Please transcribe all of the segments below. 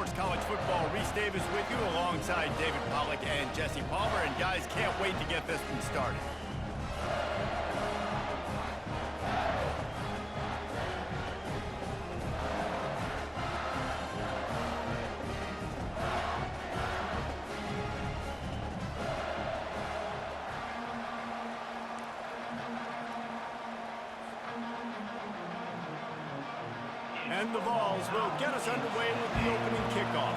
Sports College Football. Reese Davis with you alongside David Pollack and Jesse Palmer. And guys, can't wait to get this one started. And the Vols will get us underway with the opening kickoff.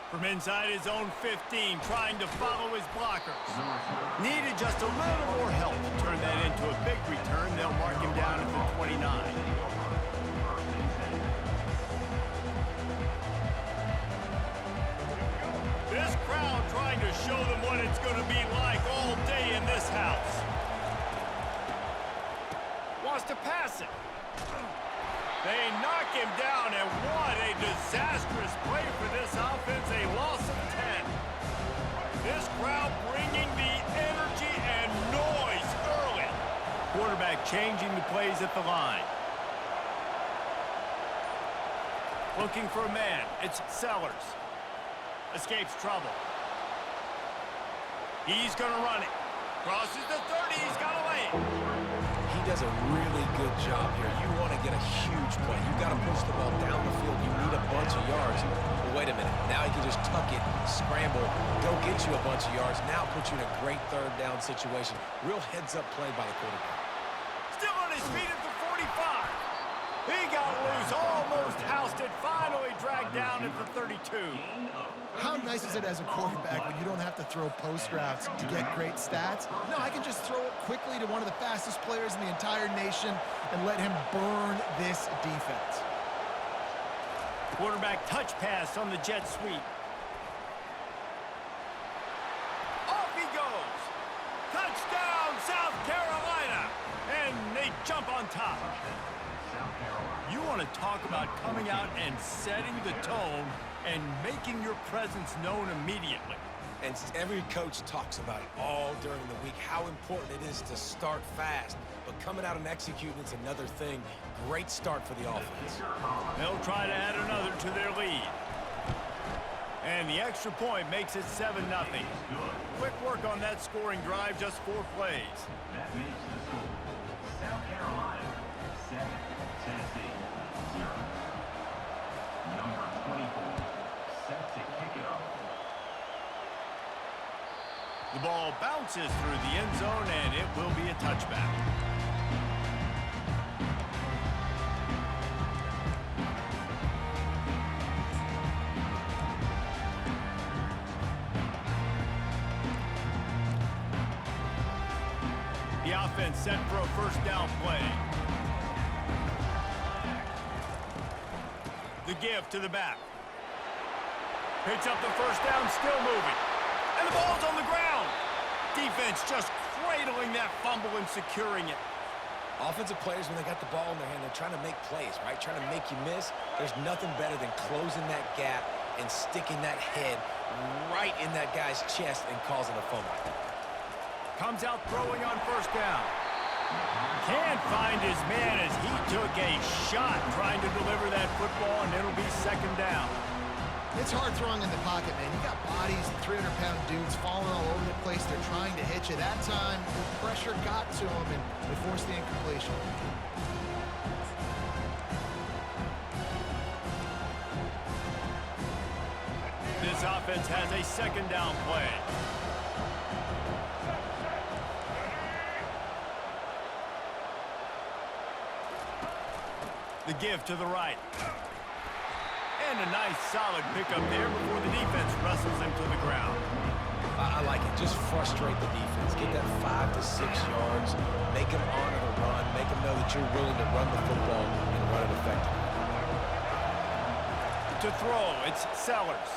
From inside his own 15, trying to follow his blockers. Needed just a little more help to turn that into a big return. They'll mark him down at the 29. This crowd trying to show them what it's going to be like all day in this house. Wants to pass it. They knock him down, and what a disastrous play for this offense. A loss of 10. This crowd bringing the energy and noise early. Quarterback changing the plays at the line. Looking for a man. It's Sellers. Escapes trouble. He's going to run it. Crosses the 30. He's got a lane. He does a really good job here. You want to get a huge play. You've got to push the ball down the field. You need a bunch of yards. But wait a minute. Now he can just tuck it, scramble, go get you a bunch of yards. Now put you in a great third down situation. Real heads-up play by the quarterback. Still on his feet at the 45. He got loose, almost housed it, finally dragged down at the 32. How nice is it as a quarterback when you don't have to throw post routes to get great stats? No, I can just throw it quickly to one of the fastest players in the entire nation and let him burn this defense. Quarterback touch pass on the jet sweep. Off he goes. Touchdown, South Carolina. And they jump on top. You want to talk about coming out and setting the tone and making your presence known immediately. And every coach talks about it all during the week, how important it is to start fast. But coming out and executing is another thing. Great start for the offense. They'll try to add another to their lead. And the extra point makes it 7-0. Quick work on that scoring drive, just 4 plays. That makes the score South Carolina 7, Tennessee 0. Number 24 set to kick it off. The ball bounces through the end zone, and it will be a touchback. The offense set for a first down play. The give to the back. Picks up the first down, still moving. And the ball's on the ground. Defense just cradling that fumble and securing it. Offensive players, when they got the ball in their hand, they're trying to make plays, right? Trying to make you miss. There's nothing better than closing that gap and sticking that head right in that guy's chest and causing a fumble. Comes out throwing on first down. Can't find his man as he took a shot trying to deliver that football, and it'll be second down. It's hard throwing in the pocket, man. You got bodies, 300-pound dudes falling all over the place. They're trying to hit you. That time, the pressure got to him, and they forced the incompletion. This offense has a second down play. The give to the right. And a nice solid pickup there before the defense wrestles him to the ground. I like it. Just frustrate the defense. Get that 5 to 6 yards. Make them honor the run. Make them know that you're willing to run the football and run it effectively. To throw, it's Sellers.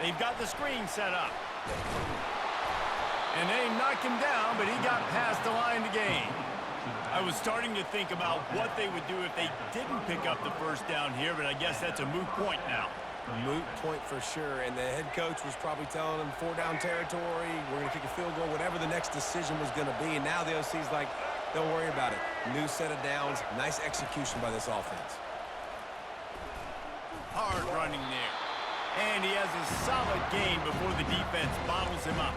They've got the screen set up. And they knocked him down, but he got past the line to gain. I was starting to think about what they would do if they didn't pick up the first down here, but I guess that's a moot point now. Moot point for sure, and the head coach was probably telling them 4 down territory, we're going to kick a field goal, whatever the next decision was going to be, and now the OC's like, Don't worry about it. New set of downs. Nice execution by this offense. Hard running there. And he has a solid gain before the defense bottles him up.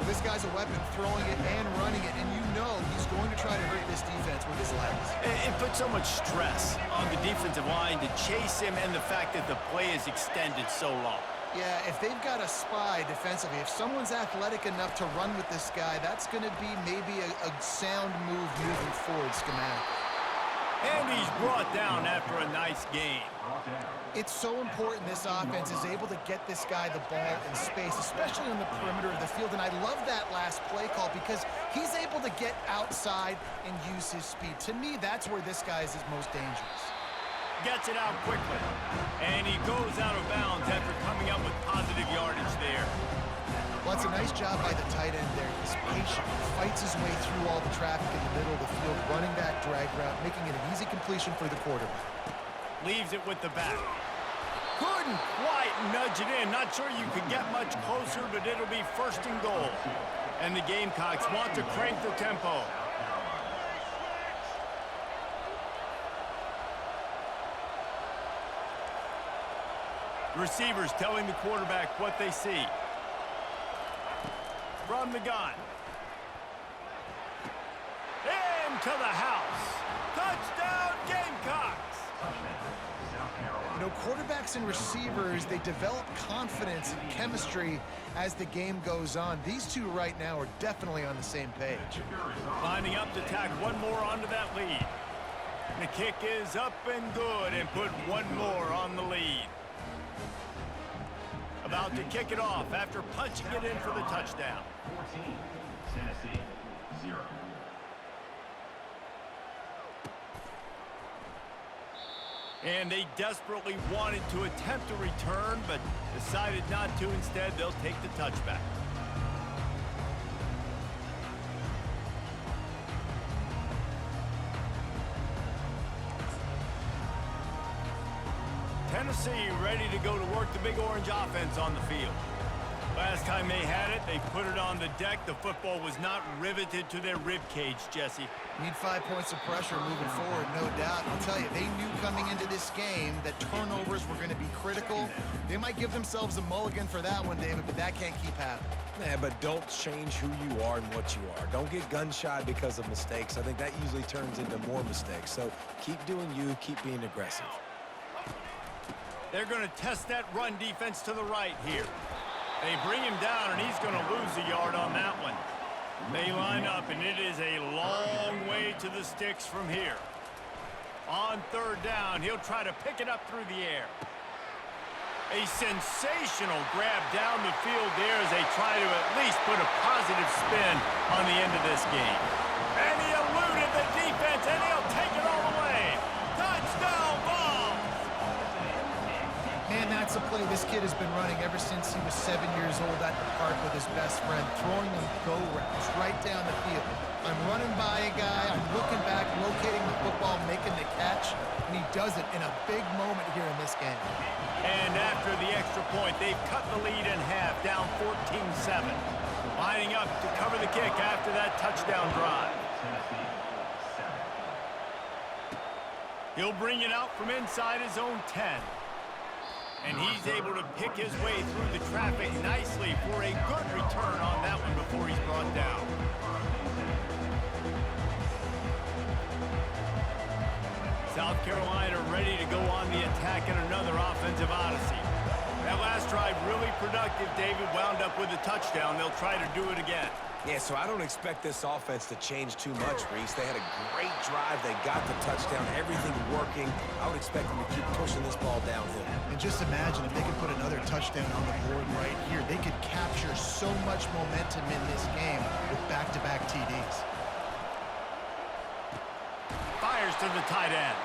This guy's a weapon, throwing it and running it, and you know he's going to try to hurt this defense with his legs. It puts so much stress on the defensive line to chase him and the fact that the play is extended so long. Yeah, if they've got a spy defensively, if someone's athletic enough to run with this guy, that's going to be maybe a sound move moving forward schematically. And he's brought down after a nice gain. It's so important this offense is able to get this guy the ball in space, especially on the perimeter of the field. And I love that last play call because he's able to get outside and use his speed. To me, that's where this guy is his most dangerous. Gets it out quickly. And he goes out of bounds after coming up with positive yardage there. Well, it's a nice job by the tight end there. He's patient. He fights his way through all the traffic in the middle of the field, running back drag route, making it an easy completion for the quarterback. Leaves it with the back. Couldn't quite nudge it in. Not sure you could get much closer, but it'll be first and goal. And the Gamecocks want to crank the tempo. Receivers telling the quarterback what they see. From the gun. Into the house. Touchdown, Gamecocks! You know, quarterbacks and receivers, they develop confidence and chemistry as the game goes on. These two right now are definitely on the same page. Lining up to tack one more onto that lead. The kick is up and good and put one more on the lead. About to kick it off after punching it in for the touchdown. 14, Tennessee, 0. And they desperately wanted to attempt a return, but decided not to. Instead, they'll take the touchback. Tennessee ready to go to work the Big Orange offense on the field. Last time they had it, they put it on the deck. The football was not riveted to their rib cage, Jesse. Need 5 points of pressure moving forward, no doubt. I'll tell you, they knew coming into this game that turnovers were going to be critical. They might give themselves a mulligan for that one, David, but that can't keep happening. Yeah, but don't change who you are and what you are. Don't get gun-shy because of mistakes. I think that usually turns into more mistakes. So keep doing you, keep being aggressive. They're going to test that run defense to the right here. They bring him down, and he's going to lose a yard on that one. They line up, and it is a long way to the sticks from here. On third down, he'll try to pick it up through the air. A sensational grab down the field there as they try to at least put a positive spin on the end of this game. And he eluded the defense, and he'll take it all the way. Touchdown, Vols! Man, that's a play this kid has been running ever since he was 7 years old at the park with his best friend, throwing them go routes right down the field. I'm running by a guy, I'm looking back, locating the football, making the catch, and he does it in a big moment here in this game. And after the extra point, they've cut the lead in half, down 14-7. Lining up to cover the kick after that touchdown drive. He'll bring it out from inside his own 10. And he's able to pick his way through the traffic nicely for a good return on that one before he's brought down. South Carolina ready to go on the attack in another offensive odyssey. That last drive really productive. David wound up with a touchdown. They'll try to do it again. Yeah, so I don't expect this offense to change too much, Reese. They had a great drive. They got the touchdown. Everything working. I would expect them to keep pushing this ball downhill. And just imagine if they could put another touchdown on the board right here. They could capture so much momentum in this game with back-to-back TDs. Fires to the tight end.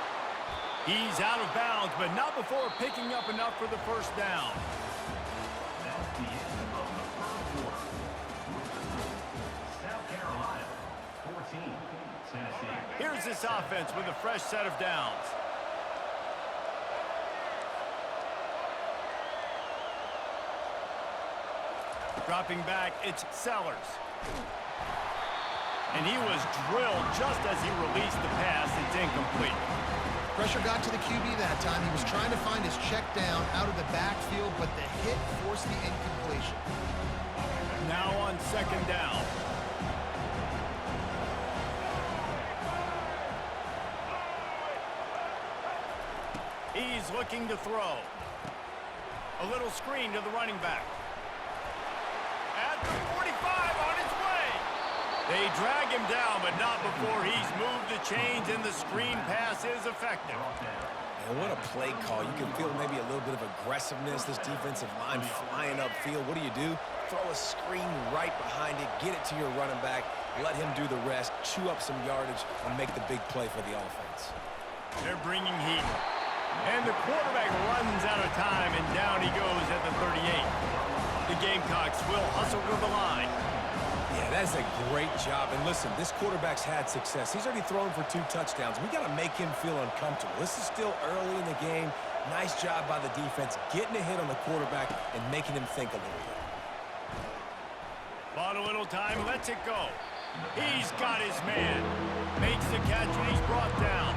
He's out of bounds, but not before picking up enough for the first down. That's the end of the first quarter. South Carolina, 14, Tennessee. Here's this offense with a fresh set of downs. Dropping back, it's Sellers. And he was drilled just as he released the pass. It's incomplete. Pressure got to the QB that time. He was trying to find his check down out of the backfield, but the hit forced the incompletion. Now on second down. He's looking to throw. A little screen to the running back. At the 45, on his way. They drag him down, but not before he's moved the chains, and the screen pass is effective. And what a play call. You can feel maybe a little bit of aggressiveness, this defensive line flying upfield. What do? Throw a screen right behind it, get it to your running back, let him do the rest, chew up some yardage, and make the big play for the offense. They're bringing heat. And the quarterback runs out of time, and down he goes at the 38. The Gamecocks will hustle to the line. Yeah, that's a great job. And listen, this quarterback's had success. He's already thrown for 2 touchdowns. We got to make him feel uncomfortable. This is still early in the game. Nice job by the defense, getting a hit on the quarterback and making him think a little bit. Bought a little time, lets it go. He's got his man. Makes the catch, and he's brought down.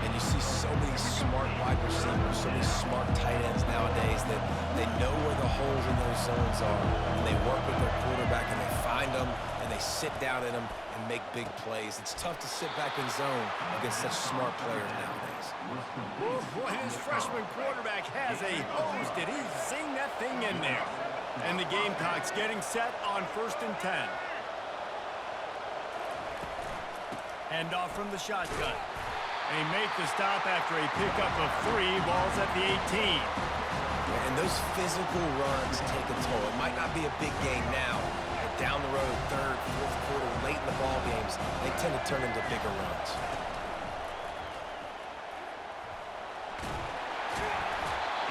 And you see so many smart wide receivers, so many smart tight ends nowadays that they know where the holes in those zones are, and they work with their quarterback, and they find them, and they sit down in them and make big plays. It's tough to sit back in zone against such smart players nowadays. Boy, his freshman quarterback has a hose. Did he zing that thing in there? And the Gamecocks getting set on 1st and 10. Hand off from the shotgun. They make the stop after a pickup of 3. Ball's at the 18. And those physical runs take a toll. It might not be a big game now, but down the road, 3rd, 4th quarter, late in the ball games, they tend to turn into bigger runs.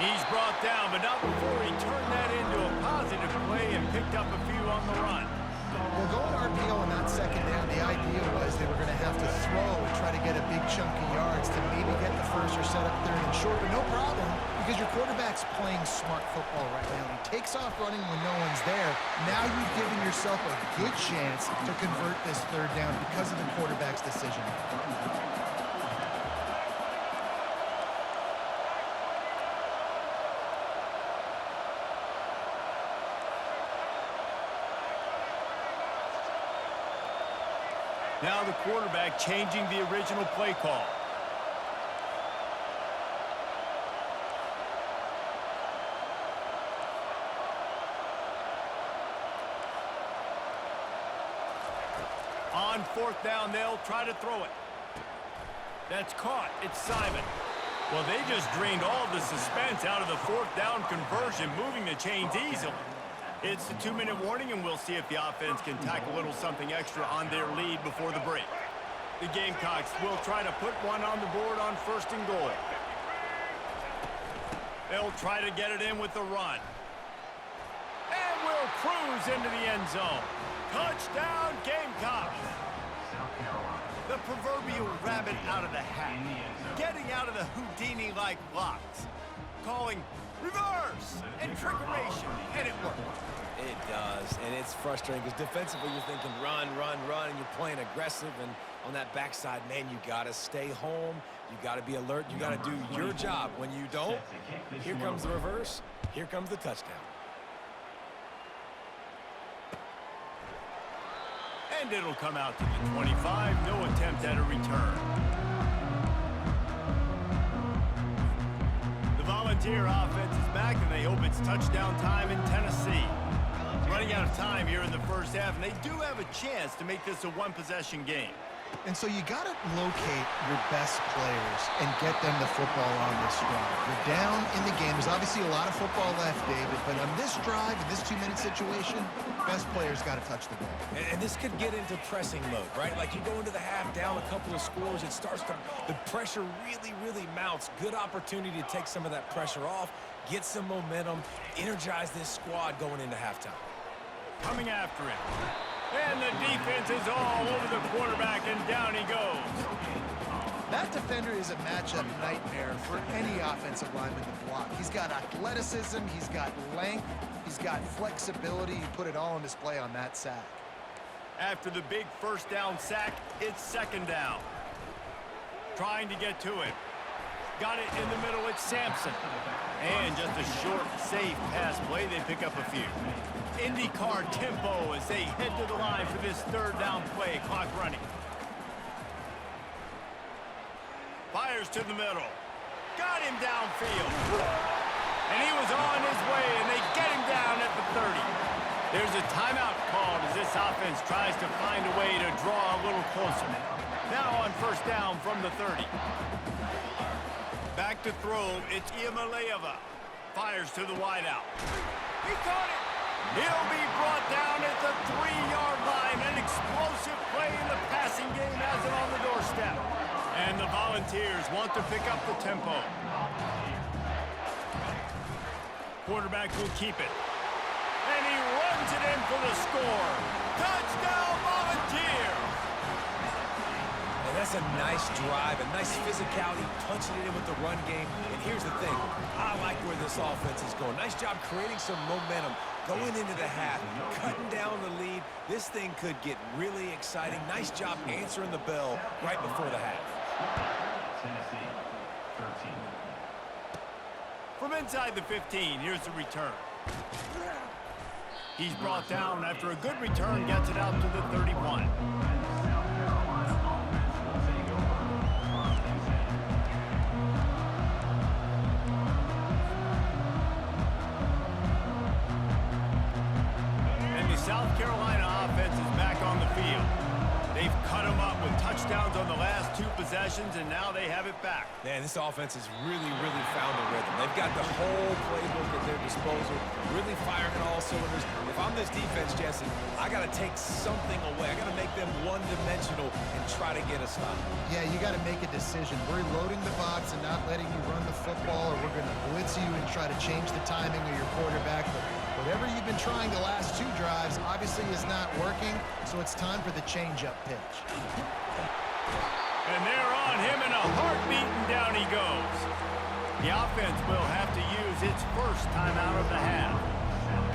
He's brought down, but not before he turned that into a positive play and picked up a few on the run. Well, going RPO on that second down, the idea was they were going to have to throw and try to get a big chunk of yards to maybe get the first or set up 3rd and short, but no problem because your quarterback's playing smart football right now. He takes off running when no one's there. Now you've given yourself a good chance to convert this 3rd down because of the quarterback's decision. Now the quarterback changing the original play call. On 4th down, they'll try to throw it. That's caught. It's Simon. Well, they just drained all the suspense out of the 4th down conversion, moving the chains easily. It's the 2-minute warning, and we'll see if the offense can tack a little something extra on their lead before the break. The Gamecocks will try to put one on the board on 1st and goal. They'll try to get it in with the run. And will cruise into the end zone. Touchdown, Gamecocks! The proverbial rabbit out of the hat. Getting out of the Houdini-like locks. Calling reverse and trickeration, and it worked. It does, and it's frustrating because defensively you're thinking run, run, run, and you're playing aggressive, and on that backside, man, you got to stay home. You got to be alert. You got to do your job. When you don't, here comes the reverse. Here comes the touchdown. And it'll come out to the 25. No attempt at a return. The Volunteer offense is back, and they hope it's touchdown time in Tennessee. Running out of time here in the first half, and they do have a chance to make this a 1-possession game. And so you got to locate your best players and get them the football on this drive. You're down in the game. There's obviously a lot of football left, David, but on this drive, in this 2-minute situation, best players got to touch the ball. And this could get into pressing mode, right? Like you go into the half down a couple of scores, it starts to, the pressure really, really mounts. Good opportunity to take some of that pressure off, get some momentum, energize this squad going into halftime. Coming after it. And the defense is all over the quarterback, and down he goes. That defender is a matchup nightmare for any offensive lineman to block. He's got athleticism, he's got length, he's got flexibility. He put it all on display on that sack. After the big first down sack, it's second down. Trying to get to it. Got it in the middle, it's Sampson. And just a short, safe pass play, they pick up a few. IndyCar tempo as they head to the line for this third down play. Clock running. Fires to the middle. Got him downfield. And he was on his way, and they get him down at the 30. There's a timeout called as this offense tries to find a way to draw a little closer. Now on first down from the 30. Back to throw, it's Iamaleava. Fires to the wideout. He caught it. He'll be brought down at the 3-yard line. An explosive play in the passing game has it on the doorstep. And the Volunteers want to pick up the tempo. Quarterback will keep it. And he runs it in for the score. Touchdown, Volunteers! And that's a nice drive, a nice physicality, punching it in with the run game. And here's the thing, I like where this offense is going. Nice job creating some momentum, going into the half, cutting down the lead. This thing could get really exciting. Nice job answering the bell right before the half. Tennessee, 13. From inside the 15, here's the return. He's brought down after a good return, gets it out to the 31. And the South Carolina offense is back on the field. They've cut them up with touchdowns on the last 2 possessions, and now they have it back. Man, this offense has really found the rhythm. They've got the whole playbook at their disposal, really firing on all cylinders. If I'm this defense, Jesse, I got to take something away. I got to make them one-dimensional and try to get a stop. Yeah, you got to make a decision. We're loading the box and not letting you run the football, or we're going to blitz you and try to change the timing of your quarterback. But whatever you've been trying the last 2 drives obviously is not working, so it's time for the change-up pitch. And they're on him in a heartbeat, and down he goes. The offense will have to use its first timeout of the half.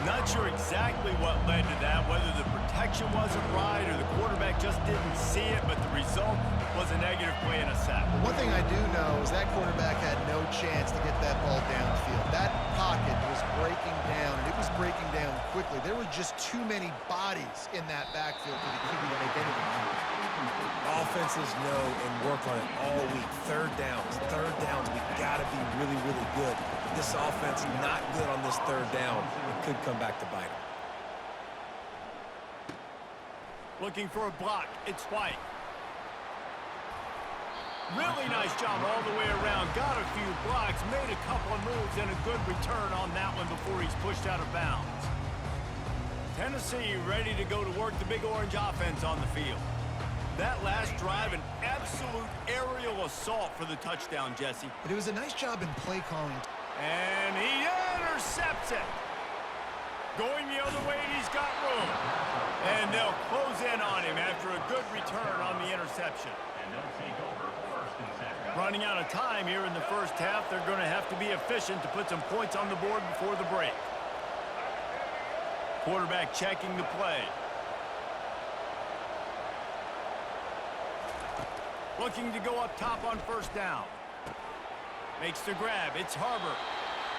Not sure exactly what led to that, whether the protection wasn't right or the quarterback just didn't see it, but the result was a negative play and a sack. One thing I do know is that quarterback had no chance to get that ball downfield. That pocket was breaking down, and it was breaking down quickly. There were just too many bodies in that backfield for the QB to make anything happen. Offenses know and work on it all week. Third downs, we got to be really good. This offense not good on this third down. It could come back to bite them. Looking for a block, it's White. Really nice job all the way around. Got a few blocks, made a couple of moves, and a good return on that one before he's pushed out of bounds. Tennessee ready to go to work the Big Orange offense on the field. That last drive, an absolute aerial assault for the touchdown, Jesse. But it was a nice job in play calling. And he intercepts it. Going the other way, and he's got room. And they'll close in on him after a good return on the interception. And they'll take over first and 10. Running out of time here in the first half, they're going to have to be efficient to put some points on the board before the break. Quarterback checking the play. Looking to go up top on first down. Makes the grab. It's Harbor.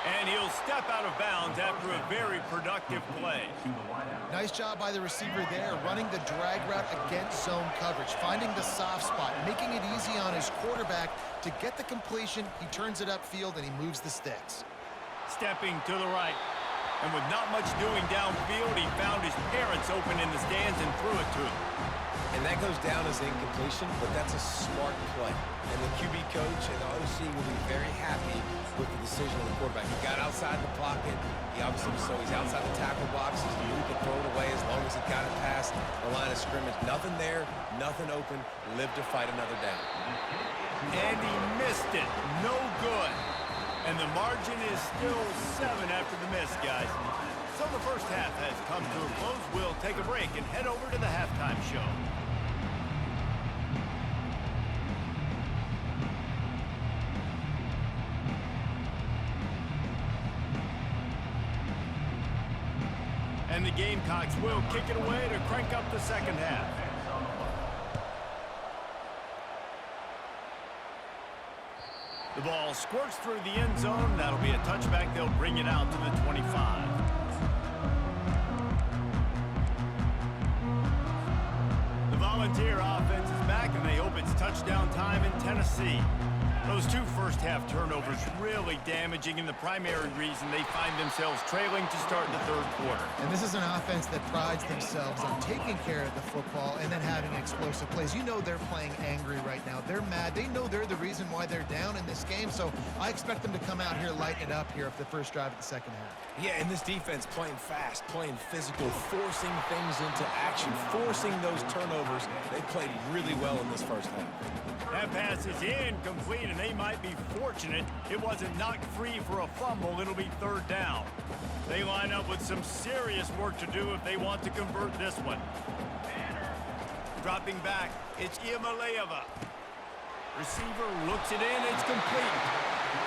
And he'll step out of bounds after a very productive play. Nice job by the receiver there, running the drag route against zone coverage, finding the soft spot, making it easy on his quarterback to get the completion. He turns it upfield, and he moves the sticks. Stepping to the right. And with not much doing downfield, he found his parents open in the stands and threw it to him. And that goes down as incompletion, but that's a smart play. And the QB coach and the OC will be very happy with the decision of the quarterback. He got outside the pocket. He obviously, so he's outside the tackle box. He knew he could throw it away as long as he got it past the line of scrimmage. Nothing there, nothing open. Live to fight another down. And he missed it. No good. And the margin is still 7 after the miss, guys. So the first half has come to a close. We'll take a break and head over to the halftime show. And the Gamecocks will kick it away to crank up the second half. The ball squirts through the end zone. That'll be a touchback. They'll bring it out to the 25. The Volunteer offense is back, and they hope it's touchdown time in Tennessee. Those two first-half turnovers really damaging, and the primary reason they find themselves trailing to start the third quarter. And this is an offense that prides themselves on taking care of the football and then having explosive plays. You know they're playing angry right now. They're mad. They know they're the reason why they're down in this game, so I expect them to come out here, lighten it up here for the first drive of the second half. Yeah, and this defense playing fast, playing physical, forcing things into action, forcing those turnovers. They played really well in this first half. That pass is incomplete, and they might be fortunate it wasn't knocked free for a fumble. It'll be third down. They line up with some serious work to do if they want to convert this one. Dropping back, it's Iamaleava. Receiver looks it in, it's complete.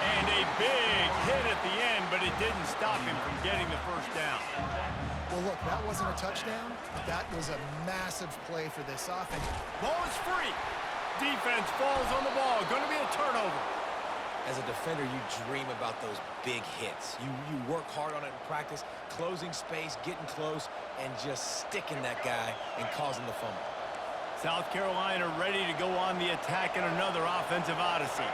And a big hit at the end, but it didn't stop him from getting the first down. Well, look, that wasn't a touchdown. That was a massive play for this offense. Ball is free. Defense falls on the ball. Going to be a turnover. As a defender, you dream about those big hits. You work hard on it in practice, closing space, getting close, and just sticking that guy and causing the fumble. South Carolina ready to go on the attack in another offensive odyssey.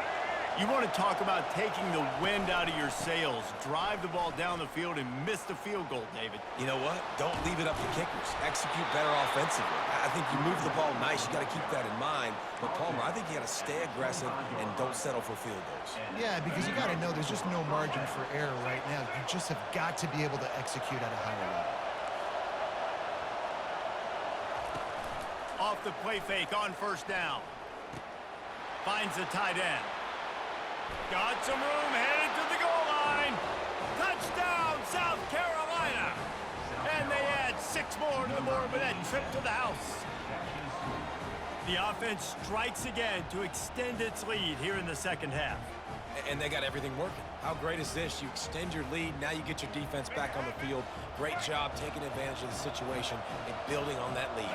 You want to talk about taking the wind out of your sails. Drive the ball down the field and miss the field goal, David. You know what? Don't leave it up to kickers. Execute better offensively. I think you move the ball nice. You got to keep that in mind. But, Palmer, I think you got to stay aggressive and don't settle for field goals. Yeah, because you got to know there's just no margin for error right now. You just have got to be able to execute at a higher level. Off the play fake on first down. Finds the tight end. Got some room, headed to the goal line. Touchdown, South Carolina. And they add 6 more to the board with that trip to the house. The offense strikes again to extend its lead here in the second half. And they got everything working. How great is this? You extend your lead, now you get your defense back on the field. Great job taking advantage of the situation and building on that lead.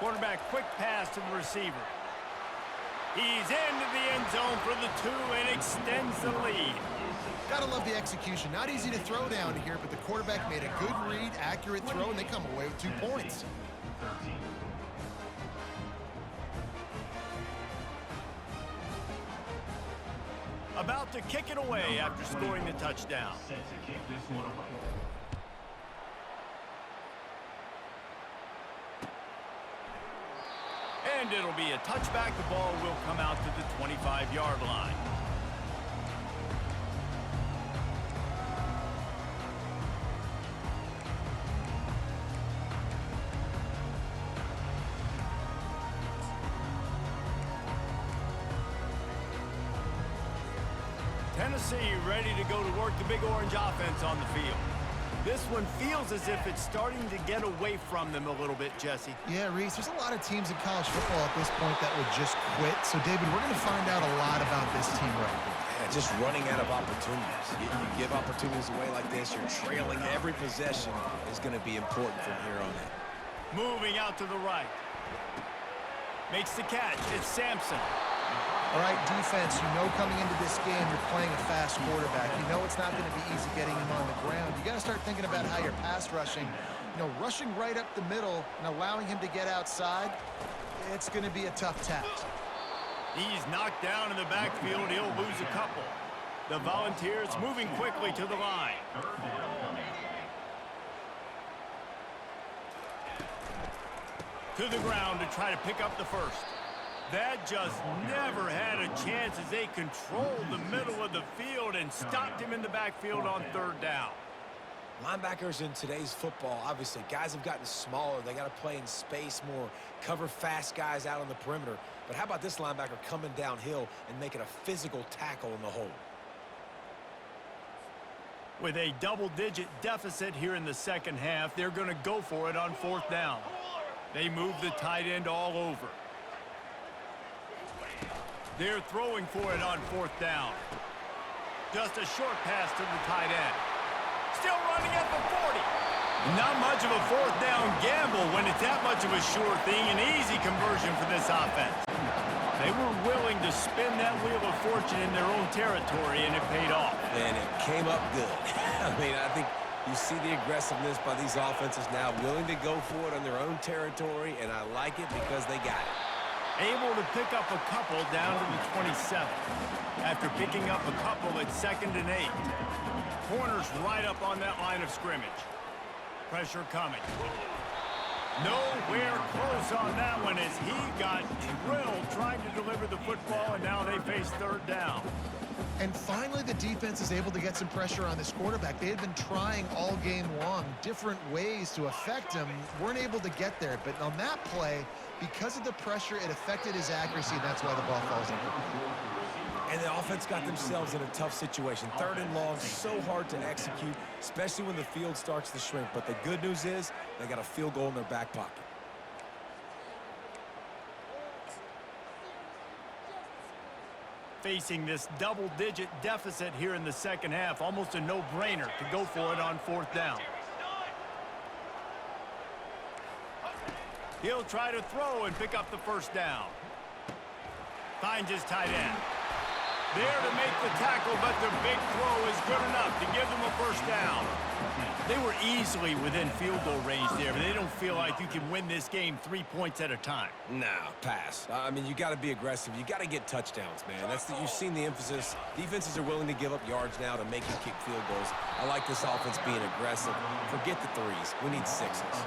Quarterback, quick pass to the receiver. He's into the end zone for the 2 and extends the lead. Gotta love the execution. Not easy to throw down here, but the quarterback made a good read, accurate throw, and they come away with 2 points. About to kick it away after scoring the touchdown. Set to kick this one away. And it'll be a touchback. The ball will come out to the 25-yard line. Tennessee ready to go to work the Big Orange offense on the field. This one feels as if it's starting to get away from them a little bit, Jesse. Yeah, Reese, there's a lot of teams in college football at this point that would just quit. So, David, we're going to find out a lot about this team right here. Yeah, just running out of opportunities. You give opportunities away like this, you're trailing. Every possession is going to be important from here on in. Moving out to the right. Makes the catch. It's Sampson. All right, defense, you know coming into this game you're playing a fast quarterback. You know it's not going to be easy getting him on the ground. You got to start thinking about how you're pass rushing. You know, rushing right up the middle and allowing him to get outside, it's going to be a tough task. He's knocked down in the backfield. He'll lose a couple. The Volunteers moving quickly to the line. To the ground to try to pick up the first. That just never had a chance as they controlled the middle of the field and stopped him in the backfield on third down. Linebackers in today's football, obviously, guys have gotten smaller. They got to play in space more, cover fast guys out on the perimeter. But how about this linebacker coming downhill and making a physical tackle in the hole? With a double-digit deficit here in the second half, they're going to go for it on fourth down. They move the tight end all over. They're throwing for it on fourth down. Just a short pass to the tight end. Still running at the 40. Not much of a fourth down gamble when it's that much of a sure thing. An easy conversion for this offense. They were willing to spin that wheel of fortune in their own territory, and it paid off. And it came up good. I mean, I think you see the aggressiveness by these offenses now, willing to go for it on their own territory, and I like it because they got it. Able to pick up a couple down to the 27. After picking up a couple at 2nd and 8. Corners right up on that line of scrimmage. Pressure coming. Nowhere close on that one as he got drilled trying to deliver the football, and now they face 3rd down. And finally, the defense is able to get some pressure on this quarterback. They had been trying all game long different ways to affect him, weren't able to get there. But on that play, because of the pressure, it affected his accuracy, and that's why the ball falls in. And the offense got themselves in a tough situation. 3rd and long, so hard to execute, especially when the field starts to shrink. But the good news is they got a field goal in their back pocket. Facing this double-digit deficit here in the 2nd half, almost a no-brainer to go for it on 4th down. He'll try to throw and pick up the 1st down. Finds his tight end. There to make the tackle, but the big throw is good enough to give them a 1st down. They were easily within field goal range there, but they don't feel like you can win this game 3 points at a time. Nah, pass. I mean, you got to be aggressive. You got to get touchdowns, man. You've seen the emphasis. Defenses are willing to give up yards now to make you kick field goals. I like this offense being aggressive. Forget the 3s. We need 6s.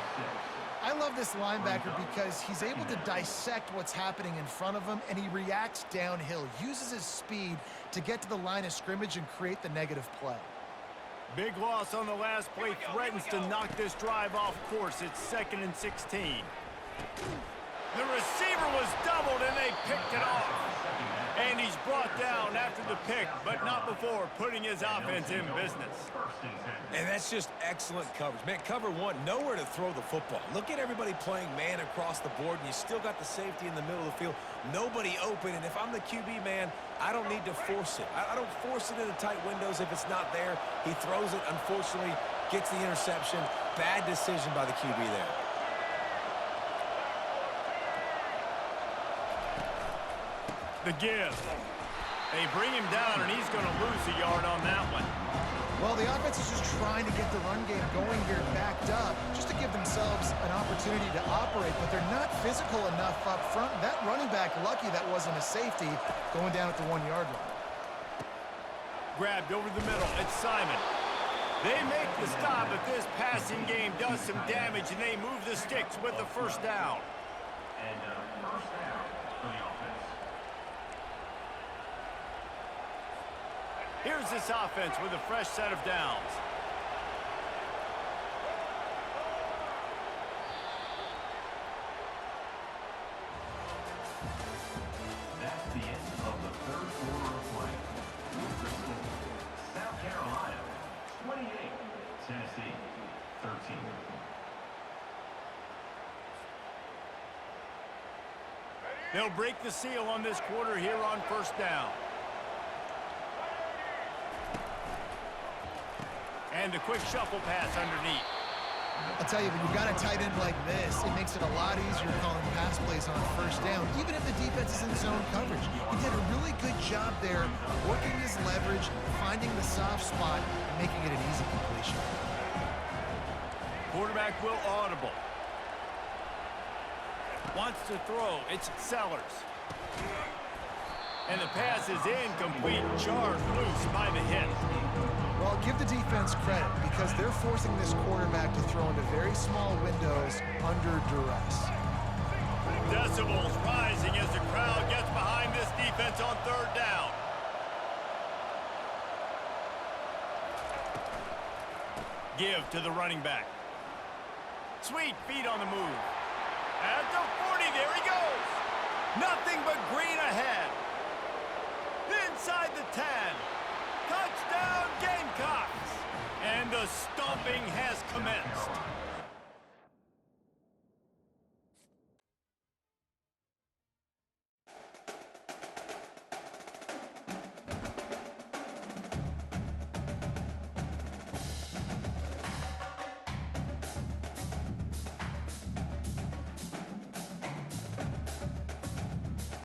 I love this linebacker because he's able to dissect what's happening in front of him, and he reacts downhill, uses his speed to get to the line of scrimmage and create the negative play. Big loss on the last play, threatens to knock this drive off course. It's 2nd and 16. The receiver was doubled, and they picked it off. And he's brought down after the pick, but not before putting his offense in business. And that's just excellent coverage. Man, cover 1, nowhere to throw the football. Look at everybody playing man across the board, and you still got the safety in the middle of the field. Nobody open, and if I'm the QB, man, I don't need to force it. I don't force it into tight windows if it's not there. He throws it, unfortunately, gets the interception. Bad decision by the QB there. The give. They bring him down, and he's going to lose a yard on that one. Well, the offense is just trying to get the run game going here backed up just to give themselves an opportunity to operate, but they're not physical enough up front. That running back, lucky that wasn't a safety, going down at the 1-yard line. Grabbed over the middle. It's Simon. They make the stop, but this passing game does some damage, and they move the sticks with the 1st down. And 1st down for the offense. Here's this offense with a fresh set of downs. That's the end of the 3rd quarter of play. South Carolina, 28. Tennessee, 13. They'll break the seal on this quarter here on 1st down. And a quick shuffle pass underneath. I'll tell you, when you've got a tight end like this, it makes it a lot easier calling pass plays on 1st down, even if the defense is in zone coverage. He did a really good job there, working his leverage, finding the soft spot, and making it an easy completion. Quarterback will audible. Wants to throw. It's Sellers. And the pass is incomplete, charged loose by the hit. Well, give the defense credit because they're forcing this quarterback to throw into very small windows under duress. Decibels rising as the crowd gets behind this defense on 3rd down. Give to the running back. Sweet feet on the move. At the 40, there he goes. Nothing but green ahead. Inside the 10. Touchdown, Gamecocks! And the stomping has commenced.